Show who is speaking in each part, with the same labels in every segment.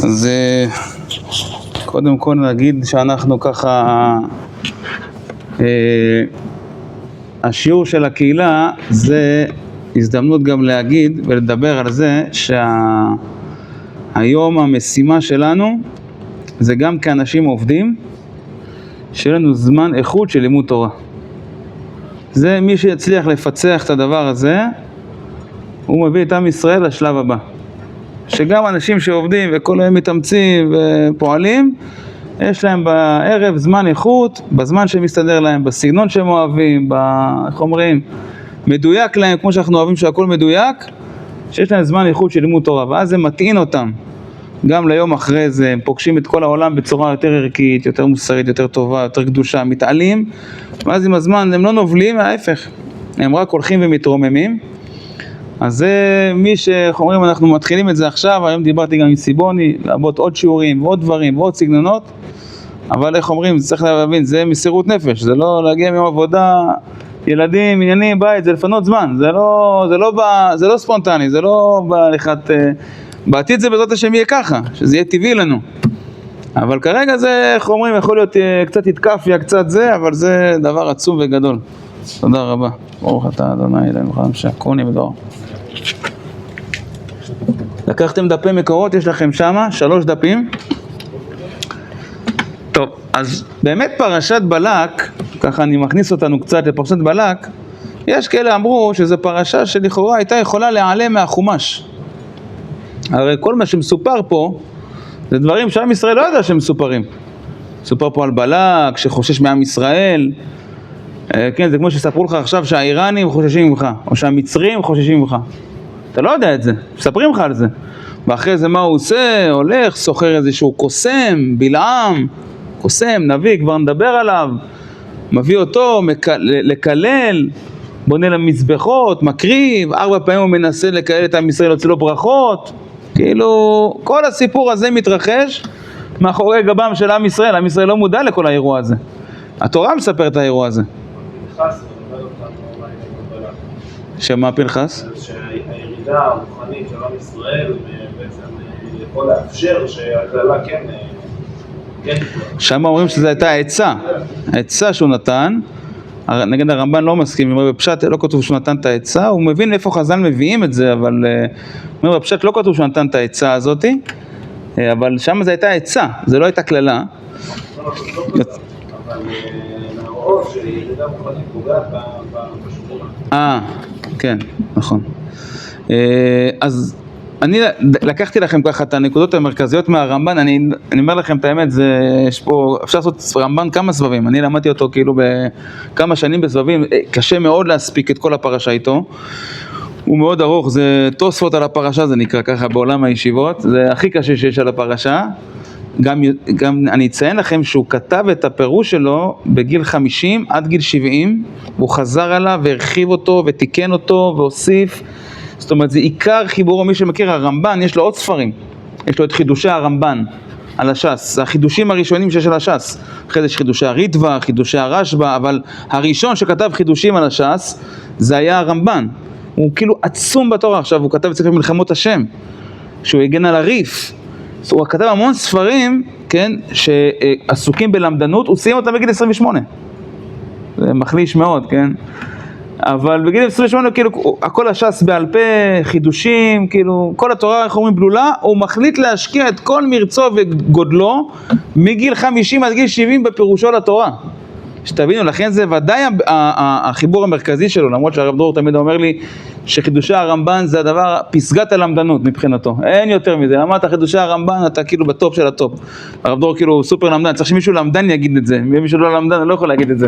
Speaker 1: אז קודם כל נגיד שאנחנו ככה, השיעור של הקהילה זה הזדמנות גם להגיד ולדבר על זה שהיום המשימה שלנו זה גם כאנשים עובדים, שיהיה לנו זמן איכות של לימוד תורה. זה מי שיצליח לפצח את הדבר הזה, הוא מביא את עם ישראל לשלב הבא. שגם אנשים שעובדים וכל היום מתאמצים ופועלים, יש להם בערב זמן איכות, בזמן שמסתדר להם, בסגנון שהם אוהבים, איך אומרים, מדויק להם, כמו שאנחנו אוהבים שהכל מדויק, שיש להם זמן איכות של לימוד תורה, ואז זה מתאים אותם. גם ליום אחרי זה, הם פוגשים את כל העולם בצורה יותר ערכית, יותר מוסרית, יותר טובה, יותר קדושה, מתעלים, ואז עם הזמן הם לא נובלים, ההפך, הם רק הולכים ומתרוממים. אז זה מי שאומרים, אנחנו מתחילים את זה עכשיו, היום דיברתי גם עם סיבוני, לעבוד עוד שיעורים ועוד דברים ועוד סגנונות, אבל איך אומרים, צריך להבין, זה מסירות נפש, זה לא להגיע מיום עבודה, ילדים, עניינים, בית, זה לפנות זמן, זה לא ספונטני, זה לא בהליכת, בעתיד זה בעזרת השם יהיה ככה, שזה יהיה טבעי לנו. אבל כרגע זה, איך אומרים, יכול להיות קצת התקפיה, קצת זה, אבל זה דבר עצום וגדול. תודה רבה. ברוך אתה אדוני אלוהינו מלך העולם שהכוני בדברו. לקחתם דפי מקורות, יש לכם שמה 3 דפים. טוב, אז באמת פרשת בלק, ככה אני מכניס אותנו קצת לפרשת בלק, יש כאלה אמרו שזו פרשה שלכאורה הייתה יכולה להיעלם מהחומש. הרי כל מה שמסופר פה, זה דברים שעם ישראל לא יודע שהם מסופרים. מסופר פה על בלק, שחושש מעם ישראל, כן, זה כמו שספרו לך עכשיו שהאיראנים חוששים ממך, או שהמצרים חוששים ממך. אתה לא יודע את זה, מספרים לך על זה. ואחרי זה מה הוא עושה? הולך, סוחר איזשהו קוסם, בלעם, קוסם, נביא, כבר נדבר עליו, מביא אותו, לקלל, בונה למזבחות, מקריב, 4 פעמים הוא מנסה לקלל את עם ישראל, יוצא לו ברכות. כאילו, כל הסיפור הזה מתרחש מאחורי גבם של עם ישראל. עם ישראל לא מודע לכל האירוע הזה. התורה מספר את האירוע הזה. שמה פנחס?
Speaker 2: שהירידה הרוחנית של עם ישראל בעצם יכול לאפשר שהכללה כן
Speaker 1: שם אומרים שזו הייתה העצה שהוא נתן. נגד הרמב"ן לא מסכים, בפשט לא כתוב שהוא נתן את העצה, הוא מבין איפה חז"ל מביאים את זה, אבל בפשט לא כתוב שהוא נתן את העצה הזאת, אבל שם זו הייתה עצה, זה לא הייתה כללה.
Speaker 2: אבל להראות שירידה רוחנית פוגעת בשכונה.
Speaker 1: כן, נכון. אז אני לקחתי לכם ככה את הנקודות המרכזיות מהרמב"ן, אני אומר לכם את האמת, יש פה, אפשר לעשות רמב"ן כמה סבבים, אני למדתי אותו כאילו בכמה שנים בסבבים, קשה מאוד להספיק את כל הפרשה איתו, הוא מאוד ארוך, זה תוספות על הפרשה, זה נקרא ככה בעולם הישיבות, זה הכי קשה שיש על הפרשה, גם אני אציין לכם שהוא כתב את הפירוש שלו בגיל 50 עד גיל 70, הוא חזר עליו והרחיב אותו ותיקן אותו והוסיף, זאת אומרת, זה עיקר חיבורו. מי שמכיר הרמב"ן, יש לו עוד ספרים. יש לו את חידושי הרמב"ן על הש"ס. זה החידושים הראשונים שיש על הש"ס. אחרי זה יש חידושי הריטב"א, חידושי הרשב"א, אבל הראשון שכתב חידושים על הש"ס, זה היה הרמב"ן. הוא כאילו עצום בתורה. עכשיו, הוא כתב את ספר מלחמות השם, שהוא הגן על הריף. הוא כתב המון ספרים, כן, שעסוקים בלמדנות, הוא סיים אותם בגיל 28. זה מחליש מאוד, כן? אבל בגיל 28, כאילו, הכל הש"ס בעל פה, חידושים, כאילו, כל התורה, איך אומרים, בלולה, הוא מחליט להשקיע את כל מרצו וגודלו, מגיל 50 עד גיל 70 בפירושו לתורה. שתבינו, לכן זה ודאי החיבור המרכזי שלו, למרות שהרב דרור תמיד אומר לי, שחידושי הרמב"ן זה הדבר, פסגת הלמדנות מבחינתו. אין יותר מזה, למדת חידושי הרמב"ן, אתה כאילו בטופ של הטופ. הרב דרור כאילו סופר למדן, צריך שמישהו למדן יגיד את זה, מישהו לא למדן, אני לא יכול להגיד את זה.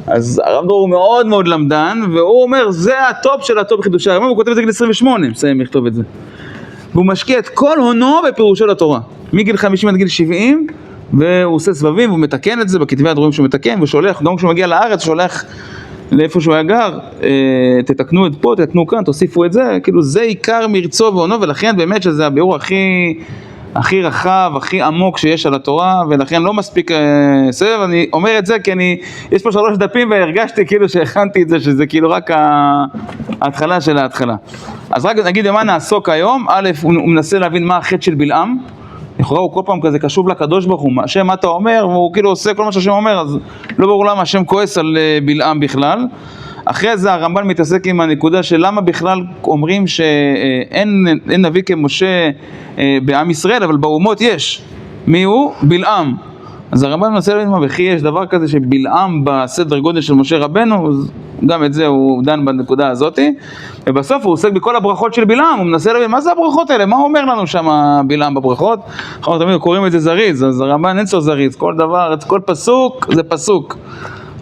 Speaker 1: אז הרב דרור הוא מאוד מאוד למדן, והוא אומר, זה הטופ של הטופ בחידושי הרמב"ן, הוא כותב את זה גיל 28, מסיים לכתוב את זה. והוא משקיע את כל הונו בפירושו לתורה, מגיל 50 עד גיל 70, והוא עושה סבבים, והוא מתקן את זה בכתבי הדברים שהוא מתקן, והוא שולח, גם כשהוא מגיע לארץ, שולח לאיפה שהוא היה גר, תתקנו את פה, תתקנו כאן, תוסיפו את זה, כאילו זה עיקר מרצו והונו, ולכן באמת שזה הביאור הכי רחב, הכי עמוק שיש על התורה, ולכן לא מספיק סבב. אני אומר את זה כי יש פה 3 דפים והרגשתי כאילו שהכנתי את זה, שזה כאילו רק ההתחלה של ההתחלה. אז רק נגיד במה נעסוק היום. א', הוא מנסה להבין מה החטא של בלעם, לכאורה הוא כל פעם כזה קשוב לקדוש ברוך הוא, השם מה אתה אומר, והוא כאילו עושה כל מה שהשם אומר, אז לא ברור למה השם כועס על בלעם בכלל. אחרי זה הרמב"ן מתעסק עם הנקודה של למה בכלל אומרים שאין נביא כמשה בעם ישראל, אבל באומות יש. מי הוא? בלעם. אז הרמב"ן מנסה להבין מה, וכי יש דבר כזה שבלעם בסדר גודל של משה רבנו, אז גם את זה הוא דן בנקודה הזאת, ובסוף הוא עוסק בכל הברכות של בלעם, הוא מנסה להבין מה זה הברכות האלה, מה אומר לנו שם בלעם בברכות. אנחנו תמיד קוראים את זה זריז, אז הרמב"ן אין צור זריז, כל דבר, כל פסוק זה פסוק.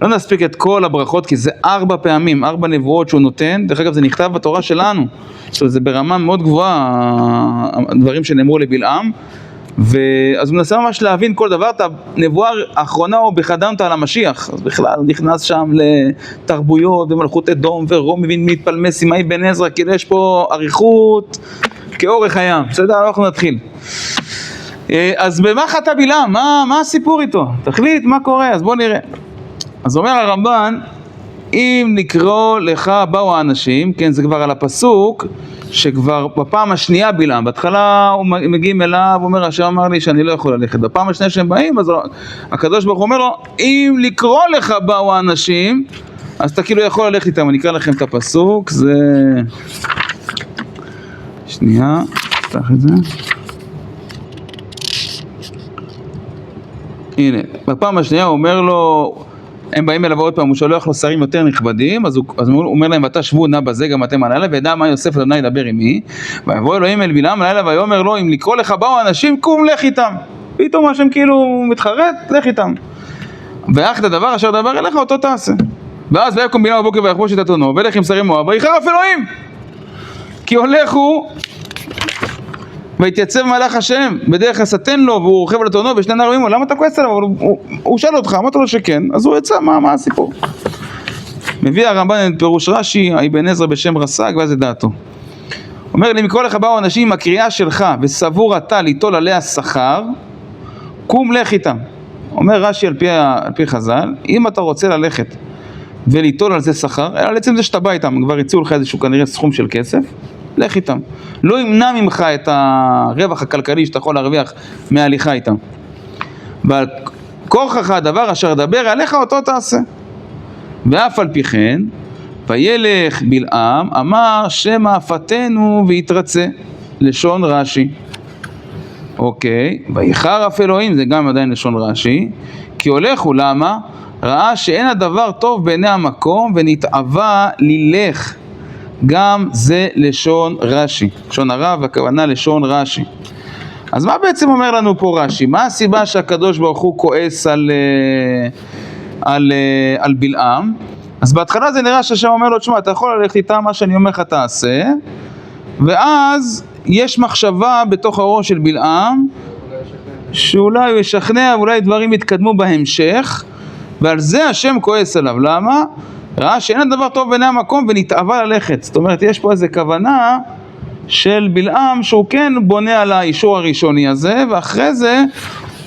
Speaker 1: לא נספיק את כל הברכות, כי זה 4 פעמים, 4 נבואות שהוא נותן. דרך אגב, זה נכתב בתורה שלנו, זה ברמה מאוד גבוהה, הדברים שנאמרו לבלעם. אז הוא מנסה ממש להבין כל דבר. את הנבואה האחרונה הוא בחדמת על המשיח, אז בכלל נכנס שם לתרבויות ומלכות אדום ורום מבין מתפלמס עם בן עזרא, כאילו יש פה אריכות כאורך הים. בסדר, אנחנו נתחיל. אז במה חטא בלעם? מה הסיפור איתו? תחליט מה קורה, אז בוא נראה. אז אומר הרמב"ן, אם נקרוא לך באו האנשים, כן, זה כבר על הפסוק, שכבר בפעם השנייה בלעם, בהתחלה הוא מגיעים אליו, הוא אומר, השם אמר לי שאני לא יכול ללכת. בפעם השנייה שהם באים, אז הקדוש ברוך הוא אומר לו, אם לקרוא לך באו האנשים, אז אתה כאילו יכול ללכת איתם. אני אקרא לכם את הפסוק, זה... שנייה, פתח את זה. הנה, בפעם השנייה הוא אומר לו, הם באים אליו עוד פעם, הוא שולח לו שרים יותר נכבדים, אז הוא אומר להם, ואתה שבו נא בזה גם אתם הלילה, וידע מה יוסף אדוני ידבר עמי, ויבוא אלוהים אל בלעם הלילה, ויאמר לו, אם לקרוא לך באו אנשים, קום לך איתם. פתאום השם כאילו מתחרט, לך איתם. ואך את הדבר אשר דבר אליך, אותו תעשה. ואז ויקום בלעם בבוקר ויחבוש את אתונו, ולך עם שרים מואב, ויחרף אלוהים. כי הולך הוא, והתייצב מלאך השם בדרך השטן לו, והוא רוכב על אתונו ושני נערים לו, למה אתה כועס עליו? הוא שאל אותך, אמרת לו שכן, אז הוא יצא, מה הסיפור? מביא הרמב"ן את פירוש רש"י, אבן עזרא בשם רס"ג, ואז את דעתו. אומר לי, מקרוא לך באו אנשים, הקריאה שלך וסבור אתה ליטול עליה שכר, קום לך איתם. אומר רש"י על פי חז"ל, אם אתה רוצה ללכת וליטול על זה שכר, על עצם זה שאתה בא איתם, כבר יצאו לך איזשהו כנראה סכום של כסף, לך איתם. לא ימנע ממך את הרווח הכלכלי שאתה יכול להרוויח מהליכה איתם. ועל כורכך הדבר אשר דבר עליך אותו תעשה. ואף על פי כן, וילך בלעם אמר שמא אפתנו ויתרצה, לשון רש"י. אוקיי, ויחרף אלוהים, זה גם עדיין לשון רש"י, כי הולך הוא למה? ראה שאין הדבר טוב בעיני המקום ונתאווה לילך. גם זה לשון רש"י, לשון הרב, הכוונה לשון רש"י. אז מה בעצם אומר לנו פה רש"י? מה הסיבה שהקדוש ברוך הוא כועס על בלעם? אז בהתחלה זה נראה שהשם אומר לו, תשמע, אתה יכול ללכת איתה, מה שאני אומר לך תעשה, ואז יש מחשבה בתוך הראש של בלעם, שאולי הוא ישכנע, ואולי דברים יתקדמו בהמשך, ועל זה השם כועס עליו. למה? ראה שאין הדבר טוב בעיני המקום ונתאווה ללכת. זאת אומרת, יש פה איזו כוונה של בלעם שהוא כן בונה על האישור הראשוני הזה, ואחרי זה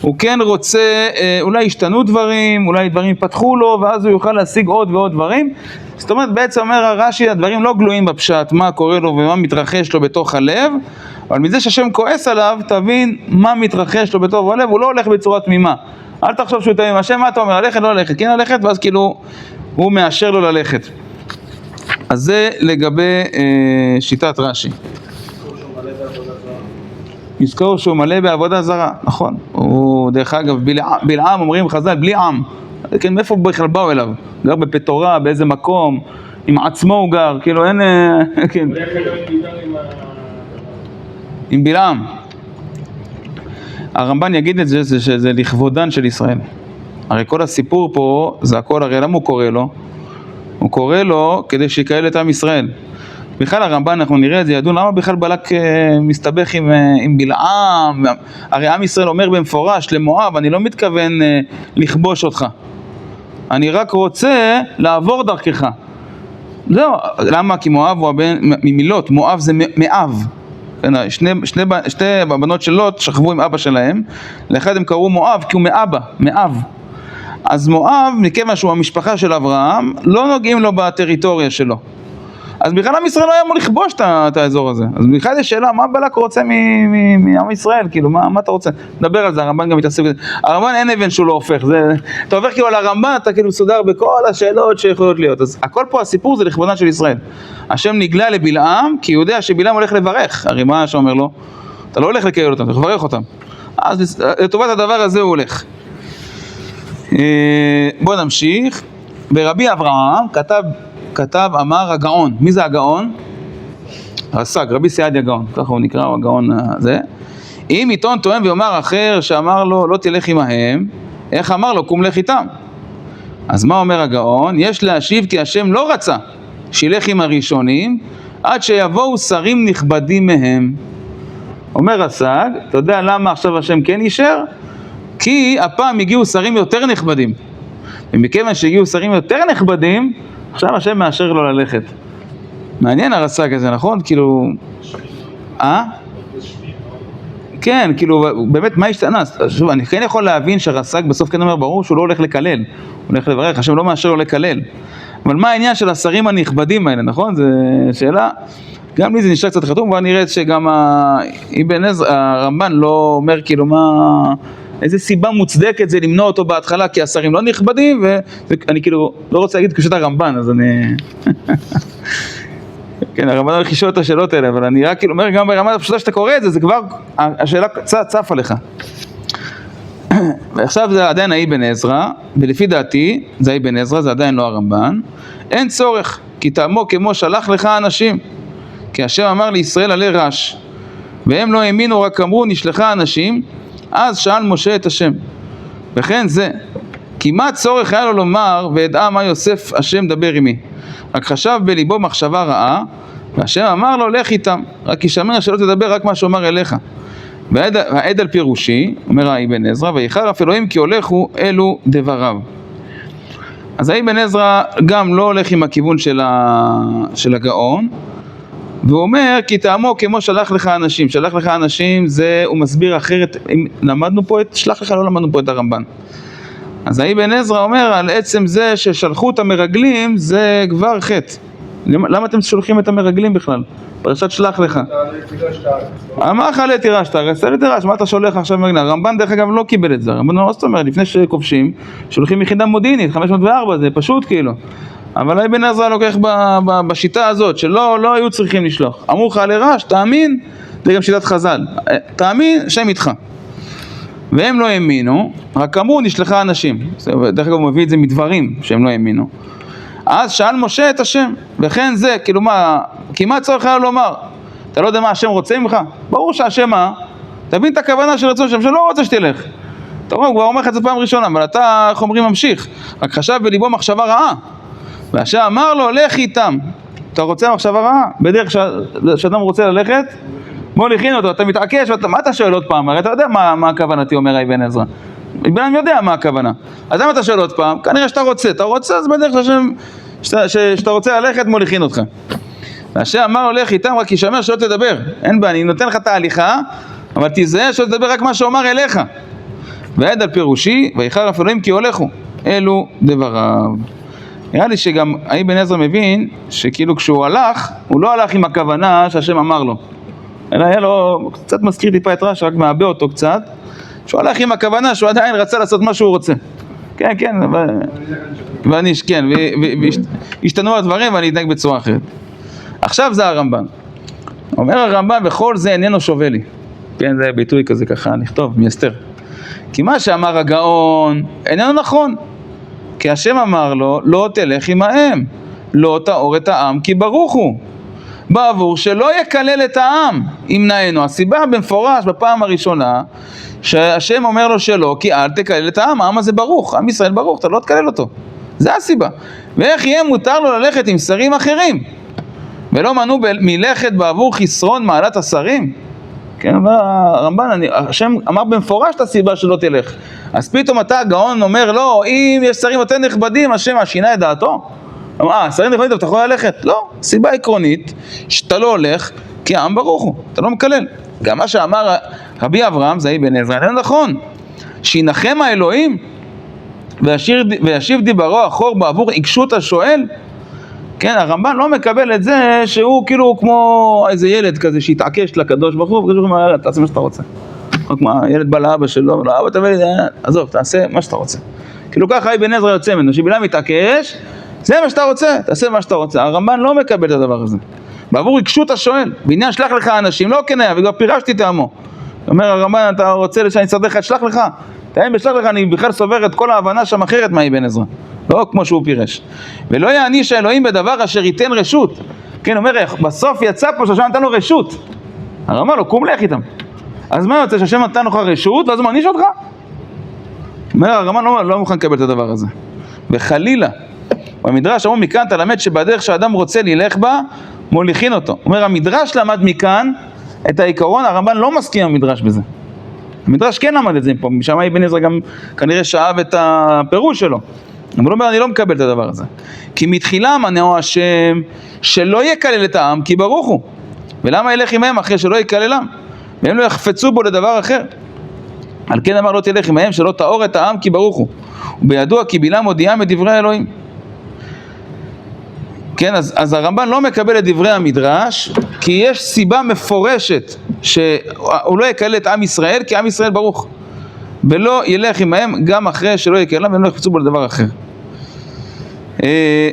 Speaker 1: הוא כן רוצה, אולי ישתנו דברים, אולי דברים יפתחו לו, ואז הוא יוכל להשיג עוד ועוד דברים. זאת אומרת, בעצם אומר הרש"י, הדברים לא גלויים בפשט, מה קורה לו ומה מתרחש לו בתוך הלב, אבל מזה שהשם כועס עליו, תבין מה מתרחש לו בתוך הלב, הוא לא הולך בצורה תמימה. אל תחשוב שהוא תמימה, השם מה אתה אומר, ללכת, לא ללכת, כן ללכת, ואז כאילו הוא מאשר לו ללכת. אז זה לגבי שיטת רש"י. יזכור שהוא מלא בעבודה זרה, נכון. הוא דרך אגב, בלעם אומרים חז"ל, בלי עם. כן, מאיפה בכלל באו אליו? גר בפטורה, באיזה מקום, עם עצמו הוא גר, כאילו אין... כן. עם בלעם. הרמב"ן יגיד את זה, שזה לכבודן של ישראל. הרי כל הסיפור פה, זה הכל, הרי למה הוא קורא לו? הוא קורא לו כדי שיקהל את עם ישראל. בכלל הרמב"ן, אנחנו נראה את זה, ידון למה בכלל בלק מסתבך עם בלעם. הרי עם ישראל אומר במפורש למואב, אני לא מתכוון לכבוש אותך. אני רק רוצה לעבור דרכך. זהו, למה? כי מואב הוא הבן, ממילות, מואב זה מאב. שתי הבנות של לוט שכבו עם אבא שלהם, לאחד הם קראו מואב כי הוא מאבא, מאב. אז מואב, מכיוון שהוא המשפחה של אברהם, לא נוגעים לו בטריטוריה שלו. אז בכלל עם ישראל לא היה אמור לכבוש את האזור הזה. אז בכלל יש שאלה, מה בלק רוצה מעם ישראל? כאילו, מה אתה רוצה? נדבר על זה, הרמב"ן גם מתעסק בזה. הרמב"ן אין אבן שהוא לא הופך. אתה עובר כאילו על הרמב"ן, אתה כאילו סודר בכל השאלות שיכולות להיות. אז הכל פה, הסיפור זה לכבודן של ישראל. השם נגלה לבלעם, כי הוא יודע שבלעם הולך לברך. הרי מה שאומר לו? אתה לא הולך לקייל אותם, אתה הולך לברך אותם. אז לטובת הדבר הזה הוא הולך. בואו נמשיך. ברבי אברהם כתב אמר הגאון. מי זה הגאון? הרס"ג, רבי סעדיה גאון, ככה הוא נקרא, הוא הגאון הזה. אם עיתון טוען ואומר אחר שאמר לו לא תלך עמהם, איך אמר לו? קום לך איתם. אז מה אומר הגאון? יש להשיב כי השם לא רצה שילך עם הראשונים עד שיבואו שרים נכבדים מהם. אומר הרס"ג, אתה יודע למה עכשיו השם כן אישר? כי הפעם הגיעו שרים יותר נכבדים. ומכיוון שהגיעו שרים יותר נכבדים, עכשיו השם מאשר לו ללכת. מעניין הרס"ג הזה, נכון? כאילו... כן, כאילו, באמת, מה השתנה? שוב, אני כן יכול להבין שהרס"ג בסוף כן אומר, ברור שהוא לא הולך לקלל. הוא הולך לברך, השם לא מאשר לו לקלל. אבל מה העניין של השרים הנכבדים האלה, נכון? זו שאלה... גם לי זה נשאר קצת חתום, אבל נראה שגם אבן עזרא, הרמב"ן לא אומר כאילו מה... איזה סיבה מוצדקת זה למנוע אותו בהתחלה, כי השרים לא נכבדים, ואני כאילו לא רוצה להגיד קשת הרמב"ן, אז אני... כן, הרמב"ן הולך לשאול את השאלות האלה, אבל אני רק כאילו אומר, גם ברמה הפשוטה שאתה קורא את זה, זה כבר, השאלה צפה לך. ועכשיו זה עדיין אבן עזרא, ולפי דעתי, זה אבן עזרא, זה עדיין לא הרמב"ן, אין צורך, כי תעמו כמו שלח לך אנשים, כי השם אמר לישראל עלי רש, והם לא האמינו, רק אמרו נשלחה אנשים, אז שאל משה את השם. וכן זה, כי מה צורך היה לו לומר, וידעה מה יוסף השם דבר עמי. רק חשב בליבו מחשבה רעה, והשם אמר לו לך איתם, רק ישמר שלא תדבר רק מה שאומר אליך. והעד על פירושי, אומר אבן עזרא, ויחר אף אלוהים כי הולכו אלו דבריו. אז אבן עזרא גם לא הולך עם הכיוון של הגאון, והוא אומר, כי תעמו כמו שלח לך אנשים. שלח לך אנשים זה, הוא מסביר אחרת, אם למדנו פה את, שלח לך לא למדנו פה את הרמב"ן. אז אבן עזרא אומר, על עצם זה ששלחו את המרגלים, זה כבר חטא. למה אתם שולחים את המרגלים בכלל? פרשת שלח לך. אמר לך לתירש, לתירש, מה אתה שולח עכשיו מרגלים? הרמב"ן דרך אגב לא קיבל את זה. הרמב"ן לא זאת אומרת, לפני שכובשים, שולחים יחידה מודיעינית, 504, זה פשוט כאילו. אבל אבן עזרא לוקח בשיטה הזאת, שלא היו צריכים לשלוח. אמרו לך לרש, תאמין, זה גם שיטת חז"ל. תאמין, שם איתך. והם לא האמינו, רק אמרו נשלחה אנשים. דרך אגב הוא מביא את זה מדברים שהם לא האמינו. אז שאל משה את השם, וכן זה, כאילו מה, כמעט צורך היה לומר, אתה לא יודע מה השם רוצה ממך? ברור שהשם מה? תבין את הכוונה של רצון השם, שלא רוצה שתלך. אתה רואה, הוא כבר אומר לך את זה פעם ראשונה, אבל אתה, איך אומרים, ממשיך. רק חשב בליבו מחשבה רעה. והשם אמר לו, לך איתם. אתה רוצה מחשבה רעה? בדרך שאדם רוצה ללכת, בוא לכין אותו, אתה מתעקש, מה אתה שואל עוד פעם? הרי אתה יודע מה הכוונתי, אומר אבן עזרא. בן אדם יודע מה הכוונה. אז למה אתה שואל עוד פעם? כנראה שאתה רוצה. אתה רוצה, אז בדרך שאתה רוצה ללכת, בוא לכין אותך. והשם אמר לו, לך איתם, רק ישמר שלא תדבר. אין בעיה, אני נותן לך את ההליכה, אבל תיזהר שלא תדבר רק מה שאומר אליך. ועד על פירושי, ויחר אף אלוהים כי הולכו. אלו דבריו. נראה לי שגם אבן עזרא מבין שכאילו כשהוא הלך, הוא לא הלך עם הכוונה שהשם אמר לו. אלא היה לו, קצת מזכיר טיפה את רש"י, רק מעבה אותו קצת, שהוא הלך עם הכוונה שהוא עדיין רצה לעשות מה שהוא רוצה. כן, כן, כן, והשתנו הדברים ואני אתנהג בצורה אחרת. עכשיו זה הרמב"ן. אומר הרמב"ן, וכל זה איננו שווה לי. כן, זה ביטוי כזה ככה, נכתוב, מייסתר. כי מה שאמר הגאון איננו נכון. כי השם אמר לו, לא תלך עמהם, לא תאור את העם, כי ברוך הוא. בעבור שלא יקלל את העם, ימנענו. הסיבה במפורש בפעם הראשונה, שהשם אומר לו שלא, כי אל תקלל את העם, העם הזה ברוך, עם ישראל ברוך, אתה לא תקלל אותו. זה הסיבה. ואיך יהיה מותר לו ללכת עם שרים אחרים? ולא מנעו מלכת בעבור חסרון מעלת השרים? כן, הרמב"ן, השם אמר במפורש את הסיבה שלא תלך. אז פתאום אתה הגאון אומר, לא, אם יש שרים יותר נכבדים, השם שינה את דעתו? שרים נכבדים, אתה יכול ללכת? לא, סיבה עקרונית, שאתה לא הולך, כי העם ברוך הוא, אתה לא מקלל. גם מה שאמר רבי אברהם, זה אבן עזרא, זה נכון, שינחם האלוהים, וישיב דיברו אחור בעבור עיקשות השואל, כן, הרמב"ן לא מקבל את זה שהוא כאילו כמו איזה ילד כזה שהתעקש לקדוש ברוך הוא, וקדוש ברוך הוא אומר, תעשה מה שאתה רוצה. כמו הילד בא לאבא שלו, לא, אבא תביא לי, עזוב, תעשה מה שאתה רוצה. כאילו ככה אבן עזרא יוצא ממנו, שבלעם מתעקש, זה מה שאתה רוצה, תעשה מה שאתה רוצה. הרמב"ן לא מקבל את הדבר הזה. בעבור רגשות השואל, בעניין שלח לך אנשים, לא כן היה, וגם פירשתי את העמו. אומר הרמב"ן, אתה רוצה שאני אצטרך לך, שלח לך. תאם בשלח לך, אני בכלל סובר את כל ההבנה שם אחרת מאבן עזרא. לא כמו שהוא פירש. ולא יעניש האלוהים בדבר אשר ייתן רשות. כן, אומר, בסוף יצא פה שהשם נתן לו רשות. הרמב"ן לו, קום לך איתם. אז מה יוצא שהשם נתן לך רשות, ואז הוא מעניש אותך? אומר, הרמב"ן לא מוכן לקבל את הדבר הזה. וחלילה, במדרש אמרו מכאן תלמד שבדרך שהאדם רוצה ללך בה, מוליכין אותו. אומר, המדרש למד מכאן את העיקרון, הרמב"ן לא מסכים עם המדרש בזה. המדרש כן למד את זה פה, משם אבן עזרא גם כנראה שאהב את הפירוש שלו. אבל הוא אומר, אני לא מקבל את הדבר הזה. כי מתחילה מנעו השם שלא יקלל את העם, כי ברוך הוא. ולמה ילך עמהם אחרי שלא יקללם? והם לא יחפצו בו לדבר אחר. על כן אמר לא תלך עמהם שלא תאור את העם, כי ברוך הוא. ובידוע כי בלעם הודיעם את דברי האלוהים. כן, אז הרמב"ן לא מקבל את דברי המדרש, כי יש סיבה מפורשת שהוא לא יקלל את עם ישראל, כי עם ישראל ברוך. ולא ילך עמהם גם אחרי שלא יקללם, והם לא יחפצו בו לדבר אחר.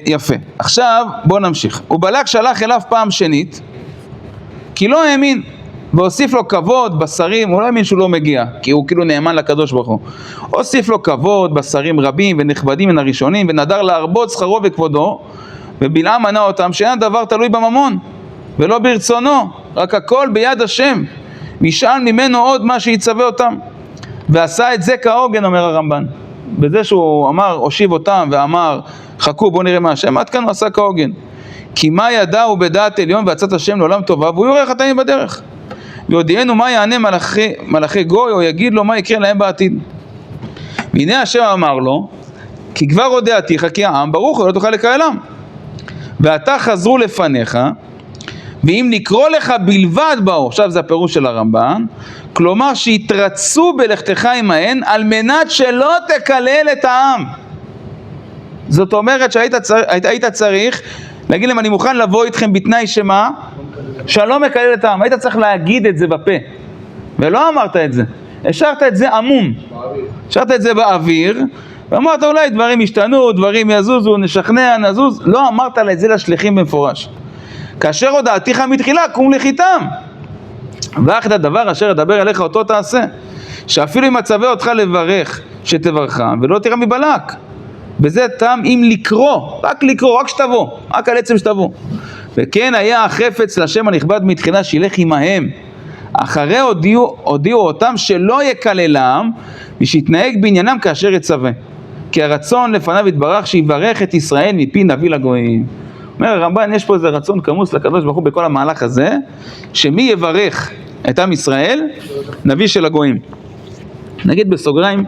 Speaker 1: יפה. עכשיו בואו נמשיך. ובלק שלח אליו פעם שנית, כי לא האמין, והוסיף לו כבוד בשרים, הוא לא האמין שהוא לא מגיע, כי הוא כאילו נאמן לקדוש ברוך הוא. הוסיף לו כבוד בשרים רבים ונכבדים מן הראשונים, ונדר להרבות שכרו וכבודו, ובלעם מנע אותם שאין הדבר תלוי בממון, ולא ברצונו, רק הכל ביד השם, וישאל ממנו עוד מה שיצווה אותם. ועשה את זה כהוגן, אומר הרמב"ן. בזה שהוא אמר, הושיב אותם ואמר, חכו בואו נראה מה השם, עד כאן הוא עשה כהוגן. כי מה ידע הוא בדעת עליון ועצת השם לעולם טובה, והוא יורה חטאים בדרך. ויודיענו מה יענה מלאכי גוי, או יגיד לו מה יקרה להם בעתיד. והנה השם אמר לו, כי כבר הודעתיך כי העם ברוך הוא לא תוכל לקהלם. ואתה חזרו לפניך, ואם לקרוא לך בלבד באו, עכשיו זה הפירוש של הרמב"ן, כלומר שיתרצו בלכתך עמהן על מנת שלא תקלל את העם. זאת אומרת שהיית צריך להגיד להם אני מוכן לבוא איתכם בתנאי שמה? שאני לא מקלל את העם. היית צריך להגיד את זה בפה, ולא אמרת את זה, השארת את זה עמום, השארת את זה באוויר, ואמרת אולי דברים ישתנו, דברים יזוזו, נשכנע, נזוז, לא אמרת את זה לשליחים במפורש. כאשר הודעתיך מתחילה, קום לך איתם. ואחד הדבר אשר ידבר אליך אותו תעשה, שאפילו אם מצווה אותך לברך שתברכם, ולא תירא מבלק. וזה טעם אם לקרוא, רק שתבוא, רק על עצם שתבוא. וכן היה החפץ לשם הנכבד מתחילה שילך עמהם. אחרי הודיעו אותם שלא יקללם, ושיתנהג בעניינם כאשר יצווה. כי הרצון לפניו יתברך שיברך את ישראל מפי נביא לגויים. אומר הרמב"ן, יש פה איזה רצון כמוס לקדוש ברוך הוא בכל המהלך הזה, שמי יברך את עם ישראל? נביא של הגויים. נגיד בסוגריים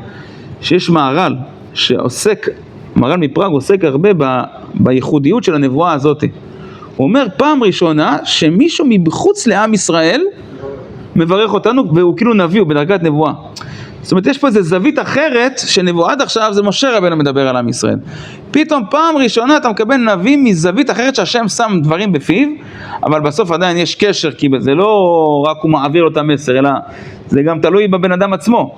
Speaker 1: שיש מהר"ל שעוסק, מהר"ל מפראג עוסק הרבה בייחודיות של הנבואה הזאת. הוא אומר פעם ראשונה שמישהו מבחוץ לעם ישראל מברך אותנו, והוא כאילו נביא, הוא בדרגת נבואה. זאת אומרת, יש פה איזו זווית אחרת, שנבואה עד עכשיו זה משה רבנו מדבר על עם ישראל. פתאום פעם ראשונה אתה מקבל נביא מזווית אחרת שהשם שם דברים בפיו, אבל בסוף עדיין יש קשר, כי זה לא רק הוא מעביר לו את המסר, אלא זה גם תלוי בבן אדם עצמו.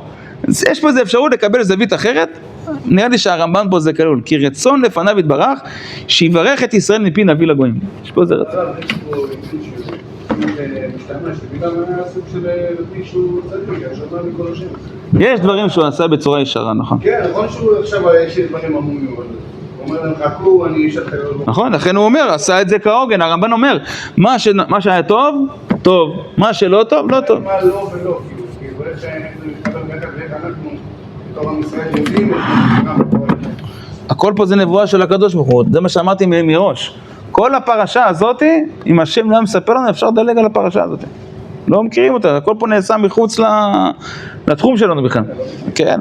Speaker 1: אז יש פה איזו אפשרות לקבל זווית אחרת, נראה לי שהרמב"ן פה זה כלול, כי רצון לפניו יתברך, שיברך את ישראל מפי נביא לגויים. יש פה איזה רצון. יש דברים שהוא עשה בצורה ישרה, נכון.
Speaker 2: כן, נכון שהוא עכשיו יש דברים עמומים, הוא אומר להם חכו, אני אשאל את הכל.
Speaker 1: נכון, לכן הוא אומר, עשה את זה כהוגן, הרמב"ן אומר, מה שהיה טוב, טוב, מה שלא טוב, לא טוב.
Speaker 2: מה לא ולא, כאילו, איך אנחנו נתקבל בטח ואיך אנחנו בתור עם ישראל יודעים
Speaker 1: הכל פה זה נבואה של הקדוש ברוך הוא, זה מה שאמרתי מראש. כל הפרשה הזאת, אם השם לא מספר לנו, אפשר לדלג על הפרשה הזאת. לא מכירים אותה, הכל פה נעשה מחוץ לתחום שלנו בכלל. כן.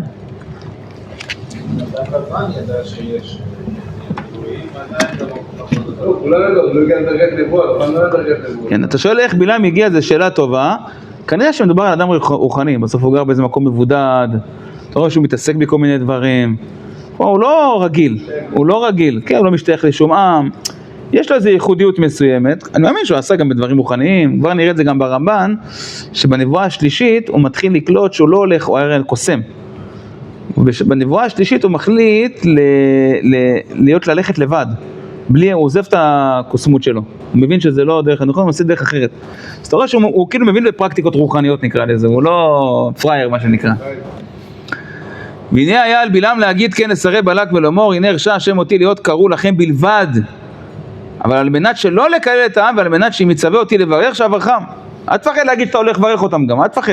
Speaker 1: כן, אתה שואל איך בלעם הגיע, זו שאלה טובה. כנראה שמדובר על אדם רוחני, בסוף הוא גר באיזה מקום מבודד, אתה רואה שהוא מתעסק בכל מיני דברים. הוא לא רגיל, כן, הוא לא משתייך לשום עם. יש לו איזו ייחודיות מסוימת, אני מאמין שהוא עשה גם בדברים רוחניים, כבר נראה את זה גם ברמב"ן, שבנבואה השלישית הוא מתחיל לקלוט שהוא לא הולך, הוא הרי קוסם. בנבואה השלישית הוא מחליט ללכת לבד, הוא עוזב את הקוסמות שלו, הוא מבין שזה לא דרך הנכון, הוא עושה דרך אחרת. אז אתה רואה שהוא כאילו מבין בפרקטיקות רוחניות נקרא לזה, הוא לא פרייר מה שנקרא. והנה היה על בלעם להגיד כן לשרי בלק ולאמור, הנה הרשה השם אותי להיות קראו לכם בלבד, אבל על מנת שלא לקלל את העם ועל מנת שהיא מצווה אותי לברך שאברכם. אל תפחד להגיד שאתה הולך לברך אותם גם, אל תפחד.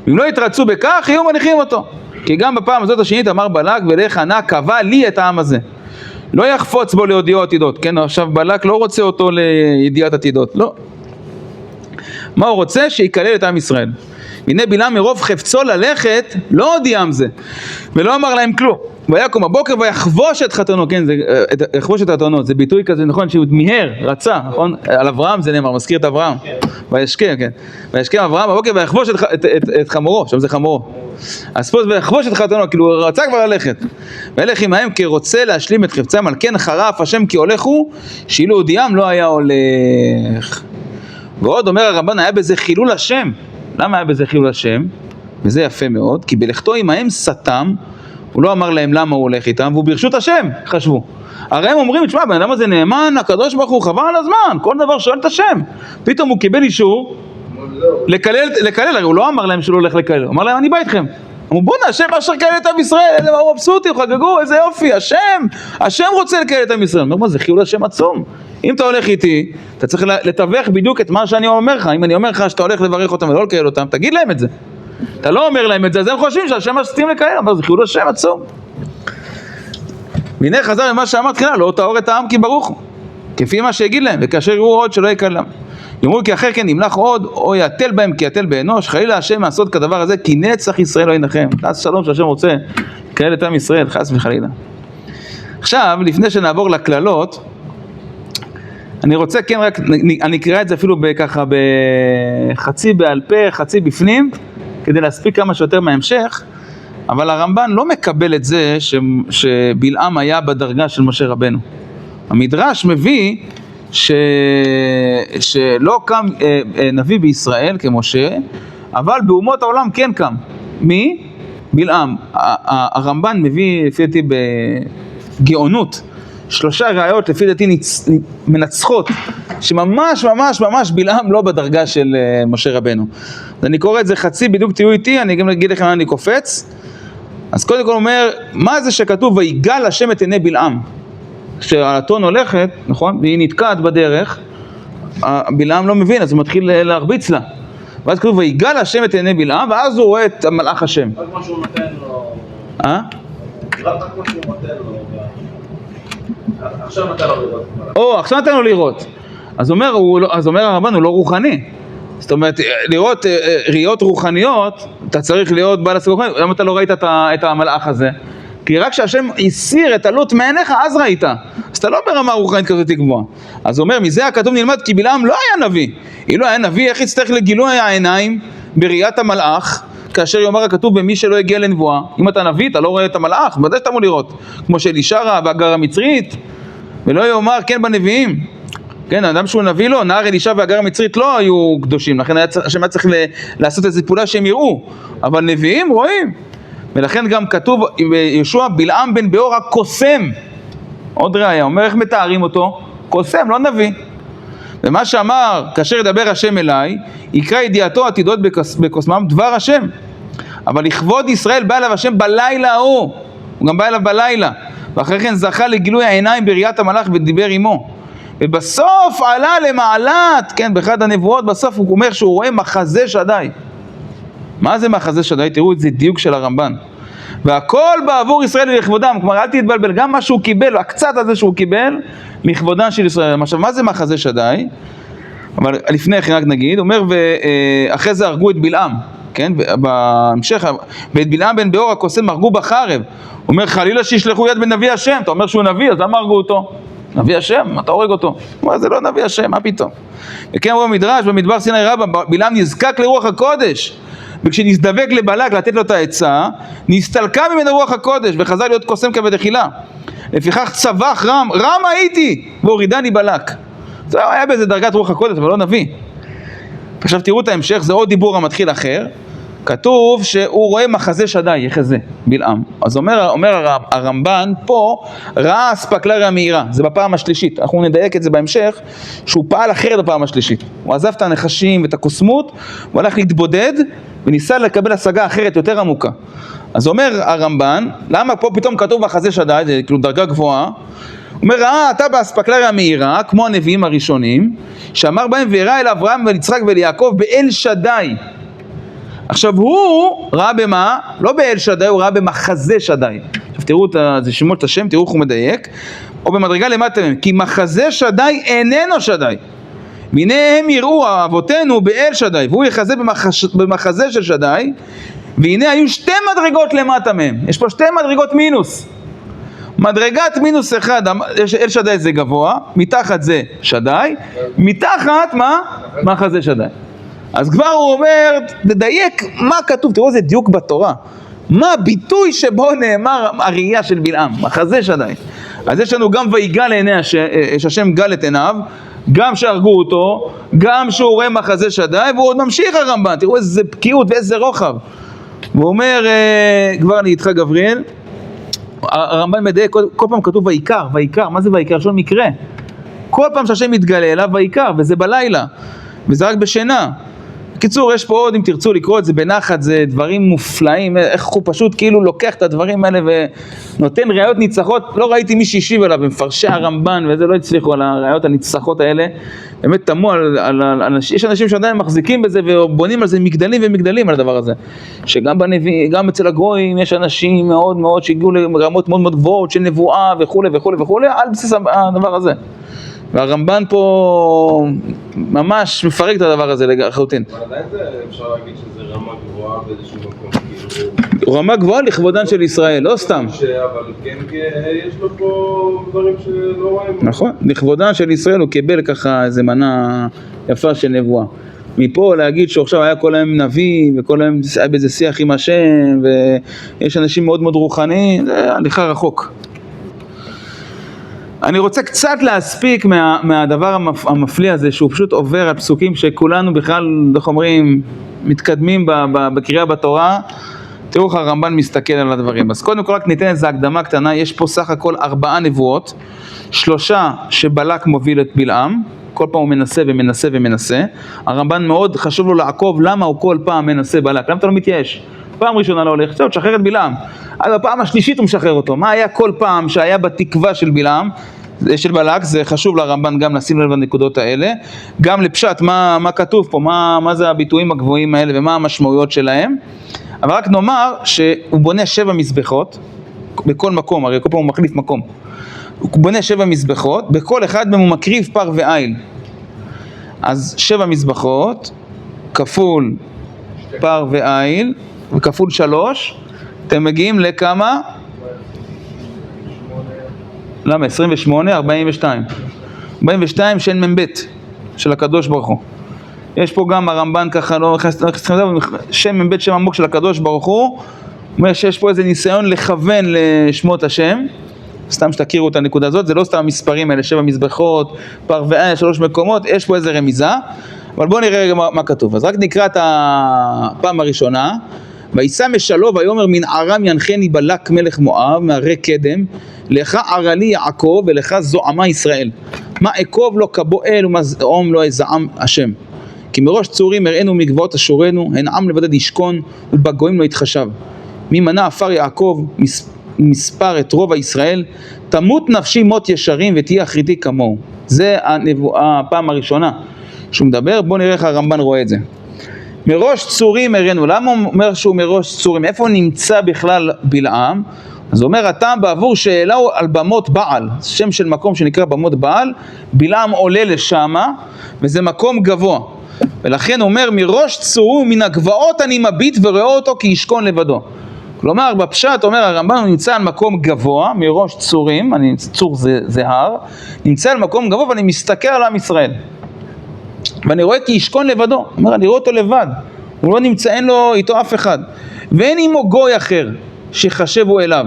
Speaker 1: אם לא יתרצו בכך יהיו מניחים אותו. כי גם בפעם הזאת השנית אמר בלק ולך נא קבע לי את העם הזה. לא יחפוץ בו לידיעות עתידות, כן? עכשיו בלק לא רוצה אותו לידיעת עתידות, לא. מה הוא רוצה? שיקלל את עם ישראל. והנה בלעם מרוב חפצו ללכת, לא הודיעם זה, ולא אמר להם כלום. ויקום הבוקר ויחבוש את חתנו, כן, יחבוש את חתנו, זה ביטוי כזה, נכון, שהוא מיהר, רצה, נכון? על אברהם זה נאמר, מזכיר את אברהם. וישכם, כן. וישכם אברהם בבוקר ויחבוש את חמורו, שם זה חמורו. אז פה ויחבוש את חתנו, כאילו הוא רצה כבר ללכת. וילך עמהם כי רוצה להשלים את חפצם, על כן חרף השם כי הולך הוא, שאילו הודיעם לא היה הולך. ועוד אומר הרמב"ן, היה בזה חילול השם. למה היה בזה חילול השם? וזה יפה מאוד, כי בלכתו עמהם סתם, הוא לא אמר להם למה הוא הולך איתם, והוא ברשות השם, חשבו. הרי הם אומרים, תשמע, בן אדם הזה נאמן, הקדוש ברוך הוא חבל על הזמן, כל דבר שואל את השם. פתאום הוא קיבל אישור לקלל, הרי הוא לא אמר להם שהוא הולך לקלל, הוא אמר להם, אני בא איתכם. אמרו, בוא נה, השם אשר קלל את עם ישראל, אלה הם מבסוטים, חגגו, איזה יופי, השם רוצה לקלל את עם ישראל. אומר, מה, זה חילול השם עצום. אם אתה הולך איתי, אתה צריך לתווך בדיוק את מה שאני אומר לך. אם אני אומר לך שאתה הולך לברך אותם ולא לקלל אותם, תגיד להם את זה. אתה לא אומר להם את זה, אז הם חושבים שהשם מסתים לקלל, אבל זה חילול השם עצום. והנה חזר ממה שאמרת תחילה, לא תאור את העם כי ברוך הוא, כפי מה שיגיד להם, וכאשר יראו עוד שלא יקלם. יאמרו כי אחר כן נמלך עוד, או יתל בהם כי יתל באנוש, חלילה השם לעשות כדבר הזה, כי נצח ישראל לא ינחם. חס שלום שהשם רוצה לקלל את עם ישראל, חס וחלילה. עכשיו, לפני שנעבור לכללות, אני רוצה כן רק, אני אקרא את זה אפילו ככה בחצי בעל פה, חצי בפנים, כדי להספיק כמה שיותר מההמשך, אבל הרמב"ן לא מקבל את זה שבלעם היה בדרגה של משה רבנו. המדרש מביא שלא קם נביא בישראל כמשה, אבל באומות העולם כן קם. מי? בלעם. הרמב"ן מביא לפי דעתי בגאונות 3 ראיות לפי דעתי מנצחות, שממש ממש ממש בלעם לא בדרגה של משה רבנו. אז אני קורא את זה חצי, בדיוק תהיו איתי, אני גם אגיד לכם מה אני קופץ. אז קודם כל אומר, מה זה שכתוב ויגל השם את עיני בלעם? כשהאתון הולכת, נכון? והיא נתקעת בדרך, בלעם לא מבין, אז הוא מתחיל להרביץ לה. ואז כתוב ויגל השם את עיני בלעם, ואז הוא רואה את מלאך השם.
Speaker 2: רק מה שהוא נותן לו... רק מה שהוא נותן לו... עכשיו נתן לו לראות.
Speaker 1: עכשיו נתן לו לראות. אז אומר הרמב"ן, הוא לא רוחני. זאת אומרת, לראות ראיות רוחניות, אתה צריך להיות בעל השגה רוחנית. למה אתה לא ראית את המלאך הזה? כי רק כשהשם הסיר את עלות מעיניך, אז ראית. אז אתה לא ברמה רוחנית כזאת גבוהה. אז הוא אומר, מזה הכתוב נלמד, כי בלעם לא היה נביא. אם לא היה נביא, איך יצטרך לגילוי העיניים בראיית המלאך, כאשר יאמר הכתוב במי שלא הגיע לנבואה? אם אתה נביא, אתה לא רואה את המלאך, בוודאי שאתה אמור לראות. כמו שאלישע ראה והגר המצרית, ולא יאמר כן בנביאים. כן, האדם שהוא נביא לו, נער אלישע והגר המצרית לא היו קדושים, לכן השם היה צריך לעשות איזו פעולה שהם יראו. אבל נביאים רואים. ולכן גם כתוב בישוע בלעם בן באור הקוסם. עוד ראיה, אומר איך מתארים אותו? קוסם, לא נביא. ומה שאמר, כאשר ידבר השם אליי, יקרא ידיעתו עתידות בקוסמם דבר השם. אבל לכבוד ישראל בא אליו השם בלילה ההוא. הוא גם בא אליו בלילה. ואחרי כן זכה לגילוי העיניים בראיית המלאך ודיבר עמו. ובסוף עלה למעלת, כן, באחד הנבואות, בסוף הוא אומר שהוא רואה מחזה שדי. מה זה מחזה שדי? תראו את זה דיוק של הרמב"ן. והכל בעבור ישראל לכבודם, כלומר אל תתבלבל, גם מה שהוא קיבל, הקצת הזה שהוא קיבל, לכבודם של ישראל. עכשיו, מה זה מחזה שדי? אבל לפני כן רק נגיד, אומר, ואחרי זה הרגו את בלעם, כן, בהמשך, ואת בלעם בן באור הקוסם הרגו בחרב. הוא אומר, חלילה שישלחו יד בנביא השם, אתה אומר שהוא נביא, אז למה הרגו אותו? נביא השם, אתה הורג אותו. הוא אומר, זה לא נביא השם, מה פתאום? וכן הוא במדרש, במדבר סיני רבה, בלעם נזקק לרוח הקודש, וכשנזדבק לבלק לתת לו את העצה, נסתלקה ממנו רוח הקודש, וחזר להיות קוסם כבתחילה. לפיכך צבח רם הייתי והורידני בלק. זה היה באיזה דרגת רוח הקודש, אבל לא נביא. עכשיו תראו את ההמשך, זה עוד דיבור המתחיל אחר. כתוב שהוא רואה מחזה שדי, יחזה, בלעם. אז אומר הרמב"ן פה, ראה אספקלריה מהירה, זה בפעם השלישית. אנחנו נדייק את זה בהמשך, שהוא פעל אחרת בפעם השלישית. הוא עזב את הנחשים ואת הקוסמות, הוא הלך להתבודד, וניסה לקבל השגה אחרת יותר עמוקה. אז אומר הרמב"ן, למה פה פתאום כתוב מחזה שדי, זה כאילו דרגה גבוהה, הוא אומר, ראה אתה באספקלריה מהירה, כמו הנביאים הראשונים, שאמר בהם, והראה אל אברהם וליצחק וליעקב באל שדי. עכשיו הוא ראה במה? לא באל שדי, הוא ראה במחזה שדי. עכשיו תראו זה שמות השם, תראו איך הוא מדייק. או במדרגה למטה מהם, כי מחזה שדי איננו שדי. והנה הם יראו אבותינו באל שדי, והוא יחזה במחזה של שדי, והנה היו שתי מדרגות למטה מהם. יש פה שתי מדרגות מינוס. מדרגת מינוס אחד, אל שדי זה גבוה, מתחת זה שדי, מתחת מה? מחזה שדי. אז כבר הוא אומר, לדייק מה כתוב, תראו איזה דיוק בתורה, מה הביטוי שבו נאמר הראייה של בלעם, מחזה שדי. אז יש לנו גם ויגל לעיני השם גל את עיניו, גם שהרגו אותו, גם שהוא רואה מחזה שדי, והוא עוד ממשיך הרמב"ן, תראו איזה בקיאות ואיזה רוחב. והוא אומר, כבר אני איתך גבריאל, הרמב"ן מדייק, כל פעם כתוב ויקר, ויקר, מה זה ויקר? שום מקרה. כל פעם שהשם מתגלה אליו ויקר, וזה בלילה, וזה רק בשינה. בקיצור, יש פה עוד, אם תרצו לקרוא את זה בנחת, זה דברים מופלאים, איך הוא פשוט כאילו לוקח את הדברים האלה ונותן ראיות ניצחות. לא ראיתי מי שהשיב עליו, במפרשי הרמב"ן, וזה לא הצליחו על הראיות הניצחות האלה. באמת תמו יש אנשים שעדיין מחזיקים בזה ובונים על זה מגדלים ומגדלים על הדבר הזה. שגם בנביא, גם אצל הגויים יש אנשים מאוד מאוד שהגיעו לרמות מאוד מאוד גבוהות של נבואה וכו' וכו' וכו', על בסיס הדבר הזה. והרמב"ן פה ממש מפרק את הדבר הזה לחלוטין.
Speaker 2: אבל עדיין אפשר להגיד שזה רמה גבוהה באיזשהו מקום.
Speaker 1: רמה גבוהה לכבודן של ישראל, לא סתם.
Speaker 2: אבל כן, יש לו פה דברים שלא רואים.
Speaker 1: נכון, לכבודן של ישראל הוא קיבל ככה איזה מנה יפה של נבואה. מפה להגיד שעכשיו היה כל היום נביא וכל היום היה באיזה שיח עם השם ויש אנשים מאוד מאוד רוחניים, זה הליכה רחוק. אני רוצה קצת להספיק מהדבר המפליא הזה, שהוא פשוט עובר על פסוקים שכולנו בכלל, איך אומרים, מתקדמים בקריאה בתורה. תראו איך הרמב"ן מסתכל על הדברים. אז קודם כל רק ניתן איזו הקדמה קטנה, יש פה סך הכל 4 נבואות, 3 שבלק מוביל את בלעם, כל פעם הוא מנסה ומנסה ומנסה. הרמב"ן מאוד חשוב לו לעקוב למה הוא כל פעם מנסה בלק, למה אתה לא מתייאש? פעם ראשונה לא הולך, עכשיו תשחרר את בלעם. אז בפעם השלישית הוא משחרר אותו. מה היה כל פעם שהיה בתקווה של בלעם, של בלק, זה חשוב לרמב"ן גם לשים לב לנקודות האלה. גם לפשט, מה כתוב פה, מה זה הביטויים הגבוהים האלה ומה המשמעויות שלהם. אבל רק נאמר שהוא בונה 7 מזבחות, בכל מקום, הרי כל פעם הוא מחליף מקום. הוא בונה 7 מזבחות, בכל אחד מהם הוא מקריב פר ועיל. אז 7 מזבחות, כפול פר ועיל, וכפול 3, אתם מגיעים לכמה? למה? 28, 42. 42 שן מבית של הקדוש ברוך הוא. יש פה גם הרמב"ן ככה, לא נכנסים לדבר, שם מבית שם עמוק של הקדוש ברוך הוא, אומר שיש פה איזה ניסיון לכוון לשמות השם, סתם שתכירו את הנקודה הזאת, זה לא סתם המספרים האלה, 7 מזבחות, פר ועיל, 3 מקומות, יש פה איזה רמיזה, אבל בואו נראה רגע מה כתוב. אז רק נקרא את הפעם הראשונה, וישא משלו ויאמר מן ארם ינחני בלק מלך מואב מהרי קדם, לך ערלי יעקב ולך זועמה ישראל. מה אקוב לא כבועל ומה זעום לא יזעם השם. כי מראש צורים הראינו מגבעות אשורנו, הן עם לבדד ישכון ובגויים לא יתחשב. מי מנה עפר יעקב מספר את רוב הישראל, תמות נפשי מות ישרים ותהיה אחריתי כמוהו. זה הפעם הראשונה שהוא מדבר. בואו נראה איך הרמב"ן רואה את זה. מראש צורים הראינו, למה הוא אומר שהוא מראש צורים? איפה נמצא בכלל בלעם? אז הוא אומר, הטעם בעבור שאלהו על במות בעל, שם של מקום שנקרא במות בעל, בלעם עולה לשם, וזה מקום גבוה. ולכן הוא אומר, מראש צורים מן הגבעות אני מביט ורואה אותו כי ישכון לבדו. כלומר, בפשט אומר הרמב"ן, הוא נמצא על מקום גבוה, מראש צורים, צור זה הר, נמצא על מקום גבוה ואני מסתכל על עם ישראל. ואני רואה כי ישכון לבדו, הוא אומר, אני רואה אותו לבד, הוא לא נמצא, אין לו איתו אף אחד. ואין עמו גוי אחר שחשבו אליו,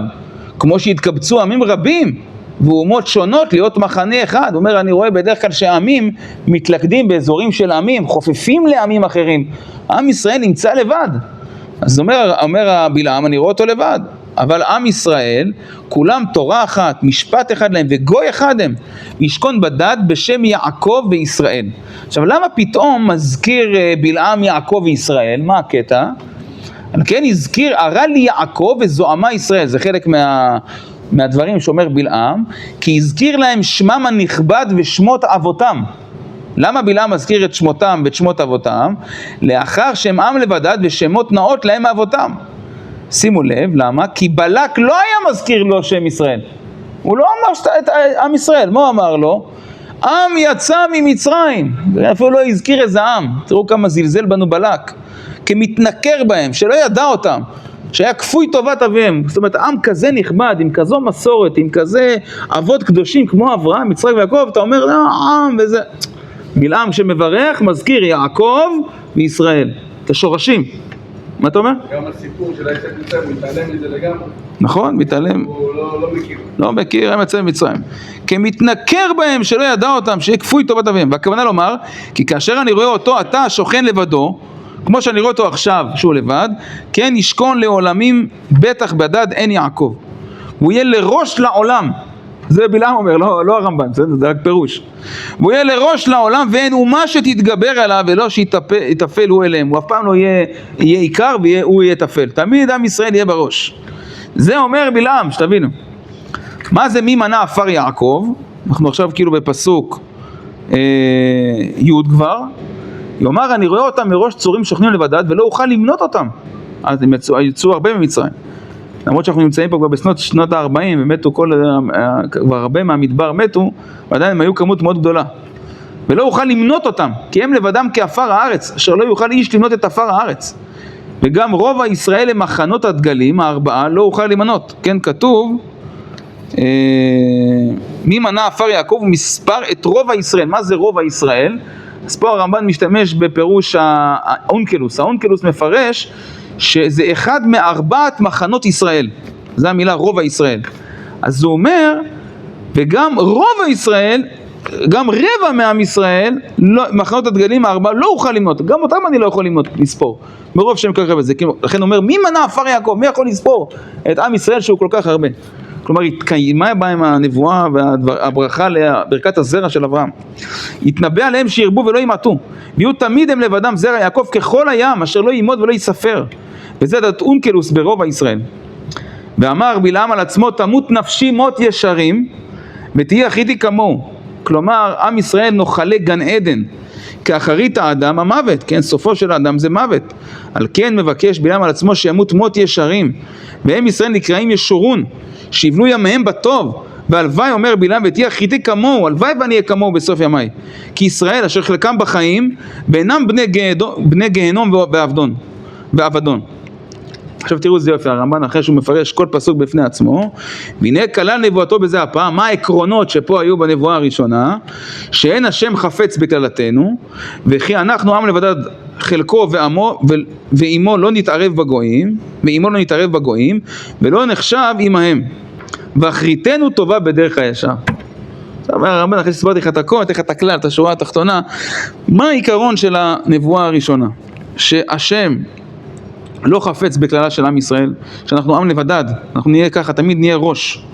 Speaker 1: כמו שהתקבצו עמים רבים, ואומות שונות להיות מחנה אחד. הוא אומר, אני רואה בדרך כלל שעמים מתלכדים באזורים של עמים, חופפים לעמים אחרים. עם ישראל נמצא לבד. אז אומר הבלעם, אני רואה אותו לבד. אבל עם ישראל, כולם תורה אחת, משפט אחד להם וגוי אחד הם, ישכון בדד בשם יעקב וישראל. עכשיו, למה פתאום מזכיר בלעם יעקב וישראל? מה הקטע? כן, הזכיר, הרע לי יעקב וזועמה ישראל. זה חלק מהדברים שאומר בלעם, כי הזכיר להם שמם הנכבד ושמות אבותם. למה בלעם מזכיר את שמותם ואת שמות אבותם? לאחר שהם עם לבדד ושמות נאות להם אבותם. שימו לב, למה? כי בלק לא היה מזכיר לו שם ישראל. הוא לא אמר את עם ישראל. מה הוא אמר לו? עם יצא ממצרים. אפילו לא הזכיר איזה עם. תראו כמה זלזל בנו בלק. כמתנכר בהם, שלא ידע אותם. שהיה כפוי טובת אביהם. זאת אומרת, עם כזה נכבד, עם כזו מסורת, עם כזה אבות קדושים כמו אברהם, יצחק ויעקב, אתה אומר, לא, עם וזה. בלעם שמברך מזכיר יעקב וישראל. את השורשים. מה אתה אומר?
Speaker 3: גם הסיפור של היצאת מצרים, הוא מתעלם מזה לגמרי.
Speaker 1: נכון, מתעלם.
Speaker 3: הוא לא מכיר.
Speaker 1: לא מכיר, הם יצאים ממצרים. כמתנכר בהם שלא ידע אותם, שיהיה כפוי טובת אביהם. והכוונה לומר, כי כאשר אני רואה אותו, אתה שוכן לבדו, כמו שאני רואה אותו עכשיו, שהוא לבד, כן ישכון לעולמים, בטח בדד אין יעקב. הוא יהיה לראש לעולם. זה בלעם אומר, לא הרמב"ן, זה רק פירוש. והוא יהיה לראש לעולם ואין אומה שתתגבר עליו ולא שיתפל הוא אליהם. הוא אף פעם לא יהיה עיקר והוא יהיה תפל. תמיד עם ישראל יהיה בראש. זה אומר בלעם, שתבינו. מה זה מי מנע עפר יעקב? אנחנו עכשיו כאילו בפסוק י' כבר. יאמר אני רואה אותם מראש צורים שוכנים לבדד ולא אוכל למנות אותם. אז הם יצאו הרבה ממצרים. למרות שאנחנו נמצאים פה כבר בשנות ה-40 ומתו כבר הרבה מהמדבר מתו, ועדיין הם היו כמות מאוד גדולה. ולא אוכל למנות אותם, כי הם לבדם כעפר הארץ, אשר לא יוכל איש למנות את עפר הארץ. וגם רוב הישראל הם מחנות הדגלים, הארבעה, לא אוכל למנות. כן, כתוב, מי מנה עפר יעקב ומספר את רוב הישראל. מה זה רוב הישראל? אז פה הרמב"ן משתמש בפירוש האונקלוס. האונקלוס מפרש שזה אחד מארבעת מחנות ישראל. זו המילה רוב הישראל. אז הוא אומר, וגם רוב הישראל, גם רבע מעם ישראל, מחנות הדגלים הארבעה, לא אוכל למנות. גם אותם אני לא יכול למנות, לספור. מרוב שהם כל כך הרבה. לכן הוא אומר, מי מנה עפר יעקב? מי יכול לספור את עם ישראל שהוא כל כך הרבה? כלומר, התקיימה בהם הנבואה והברכה לברכת הזרע של אברהם. התנבא עליהם שירבו ולא ימעטו. ויהיו תמיד הם לבדם זרע יעקב ככל הים, אשר לא יימוד ולא יספר. וזה דעת אונקלוס ברוב הישראל. ואמר בלעם על עצמו, תמות נפשי מות ישרים, ותהיה אחיתי כמוהו. כלומר, עם ישראל נוחלי גן עדן. כאחרית האדם המוות, כן, סופו של האדם זה מוות. על כן מבקש בלעם על עצמו שימות מות ישרים. והם ישראל נקראים ישורון, שיבנו ימיהם בטוב. והלוואי אומר בלעם ותהיה אחיתי כמוהו, הלוואי ואני אהיה כמוהו בסוף ימיי. כי ישראל אשר חלקם בחיים, ואינם בני גהנום ואבדון. עכשיו תראו זה יופי, הרמב"ן אחרי שהוא מפרש כל פסוק בפני עצמו, והנה כלל נבואתו בזה הפעם, מה העקרונות שפה היו בנבואה הראשונה, שאין השם חפץ בקללתנו, וכי אנחנו עם לבדד חלקו ועמו, ואימו לא נתערב בגויים, ולא נחשב עמהם, ואחריתנו טובה בדרך הישר. עכשיו הרמב"ן אחרי שסברתי לך את הכל, תכף את הכלל, את השורה התחתונה, מה העיקרון של הנבואה הראשונה? שהשם לא חפץ בקללה של עם ישראל, שאנחנו עם לבדד, אנחנו נהיה ככה, תמיד נהיה ראש,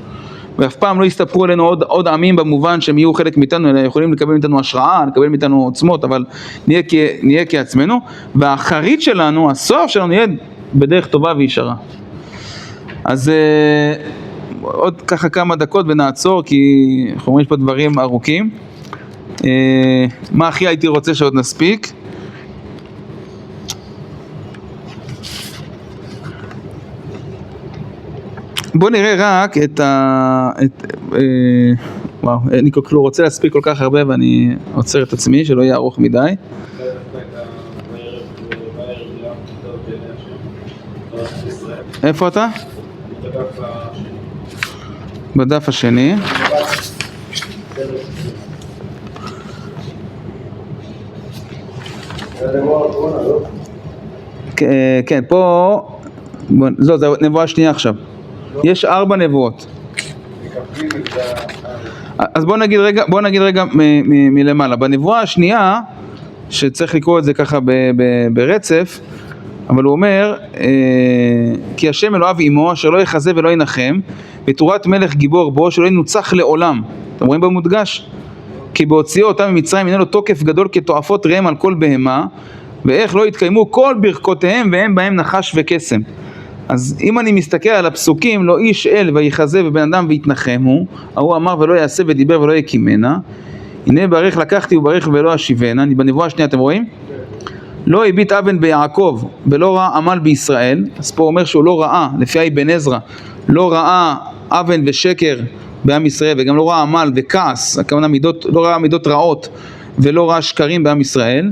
Speaker 1: ואף פעם לא יסתפרו אלינו עוד עמים במובן שהם יהיו חלק מאיתנו, אלא יכולים לקבל מאיתנו השראה, לקבל מאיתנו עוצמות, אבל נהיה כעצמנו, והאחרית שלנו, הסוף שלנו נהיה בדרך טובה וישרה. אז עוד ככה כמה דקות ונעצור, כי אנחנו אומרים פה דברים ארוכים. מה הכי הייתי רוצה שעוד נספיק? בוא נראה רק וואו, אני לא רוצה להספיק כל כך הרבה ואני עוצר את עצמי שלא יהיה ארוך מדי. איפה אתה? בדף השני. כן, פה, לא, זה נבואה שנייה עכשיו. יש 4 נבואות.
Speaker 3: כ"ג זה
Speaker 1: אז בוא נגיד רגע מלמעלה. בנבואה השנייה, שצריך לקרוא את זה ככה ברצף, אבל הוא אומר, כי השם אלוהיו עמו, אשר לא יחזה ולא ינחם, בתורת מלך גיבור בו, שלא ינוצח לעולם. אתם רואים במודגש? כי בהוציאו אותם ממצרים, הנה לו תוקף גדול כתועפות ראם על כל בהמה, ואיך לא יתקיימו כל ברכותיהם, והם בהם נחש וקסם. אז אם אני מסתכל על הפסוקים, לא איש אל ויחזה ובן אדם ויתנחם הוא אמר ולא יעשה ודיבר ולא יקימנה, הנה ברך לקחתי וברך ולא אשיבנה. אני בנבואה השנייה, אתם רואים? לא הביט אבן ביעקב ולא ראה עמל בישראל. אז פה אומר שהוא לא ראה, לפי אבן עזרא, לא ראה אבן ושקר בעם ישראל, וגם לא ראה עמל וכעס, הכוונה מידות, לא ראה מידות רעות ולא ראה שקרים בעם ישראל,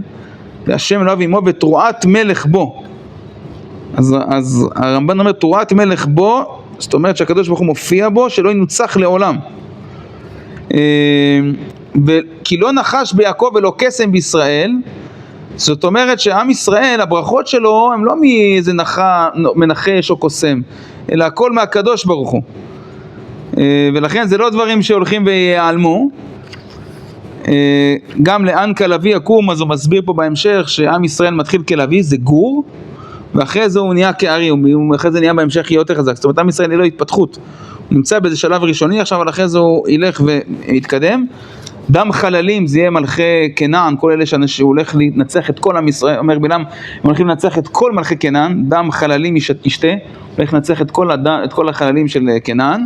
Speaker 1: והשם אלוהיו עמו ותרועת מלך בו. אז הרמב"ן אומר תרועת מלך בו, זאת אומרת שהקדוש ברוך הוא מופיע בו, שלא ינוצח לעולם. כי לא נחש ביעקב ולא קסם בישראל, זאת אומרת שעם ישראל, הברכות שלו הם לא מאיזה מנחש או קוסם, אלא הכל מהקדוש ברוך הוא. ולכן זה לא דברים שהולכים ויעלמו. גם לאן כלבי יקום, אז הוא מסביר פה בהמשך שעם ישראל מתחיל כלבי, זה גור, ואחרי זה הוא נהיה כארי, ואחרי זה נהיה בהמשך יהיה יותר חזק. זאת אומרת, עם ישראל אין לו התפתחות, הוא נמצא באיזה שלב ראשוני עכשיו, אבל אחרי זה הוא ילך ויתקדם. דם חללים זה יהיה מלכי כנען, כל אלה שהוא הולך לנצח את כל עם ישראל, אומר בלעם, הם הולכים לנצח את כל מלכי כנען, דם חללים ישתה, הולך לנצח את כל החללים של כנען.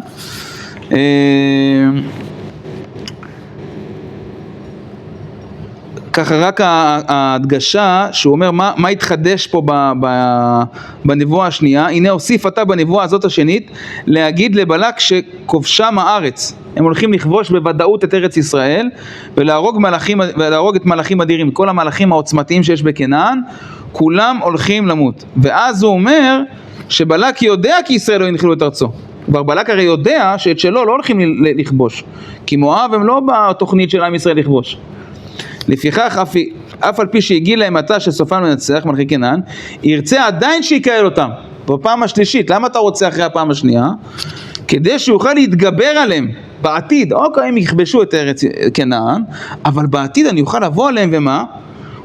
Speaker 1: ככה רק ההדגשה שהוא אומר מה התחדש פה בנבואה השנייה. הנה הוסיף אתה בנבואה הזאת השנית להגיד לבלק שכובשם הארץ, הם הולכים לכבוש בוודאות את ארץ ישראל ולהרוג את מלאכים אדירים, כל המלאכים העוצמתיים שיש בכנען כולם הולכים למות. ואז הוא אומר שבלק יודע כי ישראל לא ינחלו את ארצו. כבר בלק הרי יודע שאת שלו לא הולכים לכבוש, כי מואב הם לא בתוכנית של עם ישראל לכבוש. לפיכך אף על פי שהגיע להם עתה שסופם לנצח מלכי כנען, ירצה עדיין שיקהל אותם בפעם השלישית. למה אתה רוצה אחרי הפעם השנייה? כדי שיוכל להתגבר עליהם בעתיד. אוקיי, הם יכבשו את ארץ כנען, אבל בעתיד אני אוכל לבוא עליהם ומה?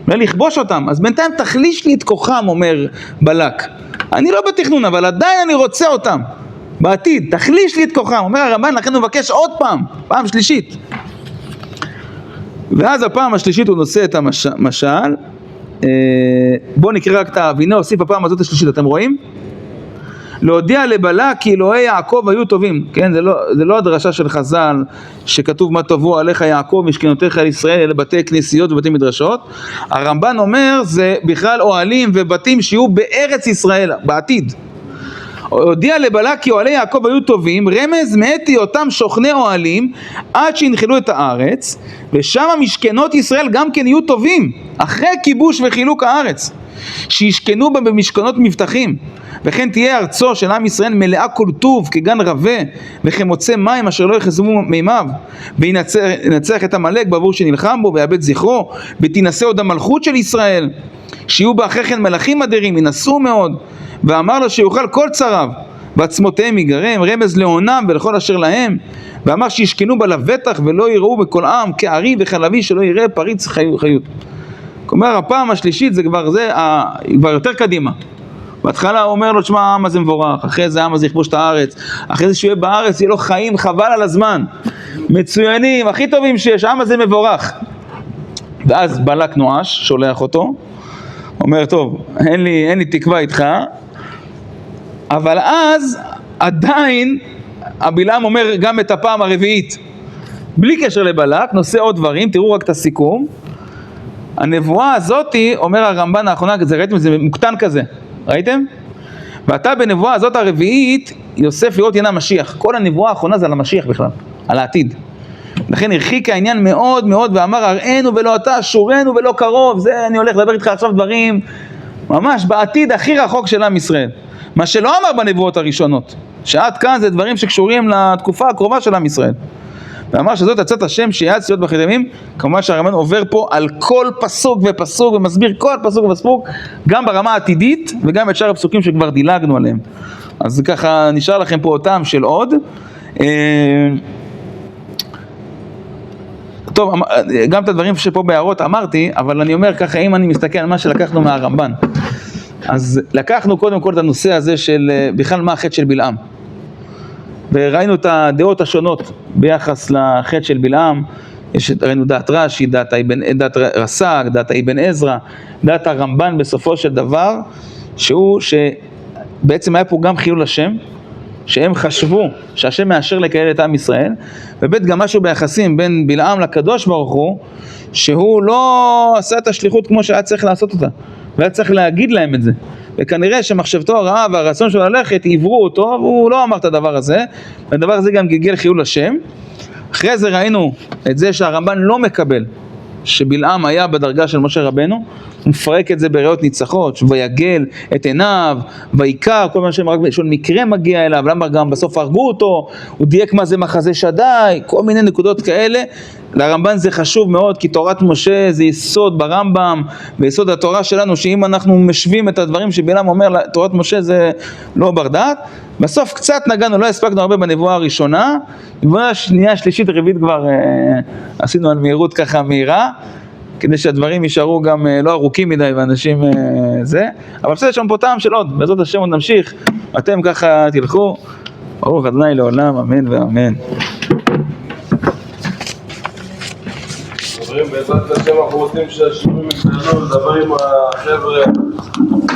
Speaker 1: אולי לכבוש אותם. אז בינתיים תחליש לי את כוחם, אומר בלק. אני לא בתכנון, אבל עדיין אני רוצה אותם בעתיד, תחליש לי את כוחם. אומר הרמב"ן, לכן הוא מבקש עוד פעם שלישית. ואז הפעם השלישית הוא נושא את המשל. בואו נקרא רק את הנה הוסיף הפעם הזאת השלישית, אתם רואים? להודיע לבלק כי אלוהי יעקב היו טובים. כן, זה לא הדרשה של חז"ל שכתוב מה טובו עליך יעקב משכנותיך על ישראל, אלה בתי כנסיות ובתי מדרשות. הרמב"ן אומר זה בכלל אוהלים ובתים שיהיו בארץ ישראל בעתיד. הודיע לבלק כי אוהלי יעקב היו טובים, רמז מאת היותם שוכני אוהלים עד שינחלו את הארץ, ושם משכנות ישראל גם כן יהיו טובים אחרי כיבוש וחילוק הארץ, שישכנו בה במשכנות מבטחים, וכן תהיה ארצו של עם ישראל מלאה כל טוב כגן רבה וכמוצא מים אשר לא יחזמו מימיו, וינצח את עמלק בעבור שנלחם בו ויאבד זכרו, ותינשא עוד המלכות של ישראל, שיהיו בה אחרי כן מלאכים אדירים ינשאו מאוד, ואמר לו שיוכל כל צריו ועצמותיהם יגרם, רמז לעונם ולכל אשר להם, ואמר שישכנו בה לבטח ולא יראו בכל עם כערי וחלבי שלא יראה פריץ חיות. כלומר הפעם השלישית זה כבר יותר קדימה. בהתחלה הוא אומר לו, תשמע, העם הזה מבורך, אחרי זה העם הזה יכבוש את הארץ, אחרי זה שיהיה בארץ יהיה לו חיים חבל על הזמן, מצוינים, הכי טובים שיש, העם הזה מבורך. ואז בלק נואש, שולח אותו, אומר, טוב, אין לי תקווה איתך, אבל אז עדיין הבלעם אומר גם את הפעם הרביעית, בלי קשר לבלק, נושא עוד דברים, תראו רק את הסיכום. הנבואה הזאת, אומר הרמב"ן האחרונה, ראיתם? זה מוקטן כזה, ראיתם? ואתה בנבואה הזאת הרביעית, יוסף לראות עניין המשיח. כל הנבואה האחרונה זה על המשיח בכלל, על העתיד. לכן הרחיק העניין מאוד מאוד ואמר, הראינו ולא אתה, שורנו ולא קרוב. זה אני הולך לדבר איתך עכשיו דברים ממש בעתיד הכי רחוק של עם ישראל. מה שלא אמר בנבואות הראשונות, שעד כאן זה דברים שקשורים לתקופה הקרובה של עם ישראל. ואמר שזאת עצת השם שיעץ להיות באחרית הימים. כמובן שהרמב"ן עובר פה על כל פסוק ופסוק ומסביר כל פסוק ופסוק, גם ברמה העתידית וגם את שאר הפסוקים שכבר דילגנו עליהם. אז ככה נשאר לכם פה אותם של עוד. טוב, גם את הדברים שפה בהערות אמרתי, אבל אני אומר ככה, אם אני מסתכל על מה שלקחנו מהרמב"ן, אז לקחנו קודם כל את הנושא הזה של בכלל מה החטא של בלעם. וראינו את הדעות השונות ביחס לחטא של בלעם. ראינו דעת רש"י, דעת רס"ג, דעת אבן עזרא, דעת הרמב"ן בסופו של דבר, שבעצם היה פה גם חילול השם, שהם חשבו שהשם מאשר לקהל את עם ישראל, ובית גם משהו ביחסים בין בלעם לקדוש ברוך הוא, שהוא לא עשה את השליחות כמו שהיה צריך לעשות אותה, והיה צריך להגיד להם את זה, וכנראה שמחשבתו הרעה והרצון שלו ללכת עברו אותו, והוא לא אמר את הדבר הזה, והדבר הזה גם גלגל חילול השם. אחרי זה ראינו את זה שהרמב"ן לא מקבל שבלעם היה בדרגה של משה רבנו, הוא מפרק את זה בראיות ניצחות, ויגל את עיניו, ויקר, כל מה שהם רק בשביל מקרה מגיע אליו, למה גם בסוף הרגו אותו, הוא דייק מה זה מחזה שדי, כל מיני נקודות כאלה. לרמב"ן זה חשוב מאוד, כי תורת משה זה יסוד ברמב"ם, ויסוד התורה שלנו, שאם אנחנו משווים את הדברים שבלעם אומר, תורת משה זה לא בר דעת. בסוף קצת נגענו, לא הספקנו הרבה בנבואה הראשונה, בנבואה השנייה, שלישית, רביעית כבר עשינו על מהירות ככה מהירה, כדי שהדברים יישארו גם לא ארוכים מדי ואנשים זה, אבל בסדר, שם פה טעם של עוד, בעזרת השם עוד נמשיך, אתם ככה תלכו, ברוך ה' לעולם, אמן ואמן.
Speaker 2: חברים, בעזרת השם אנחנו רוצים שהשיעורים יתנהלו לדבר עם החבר'ה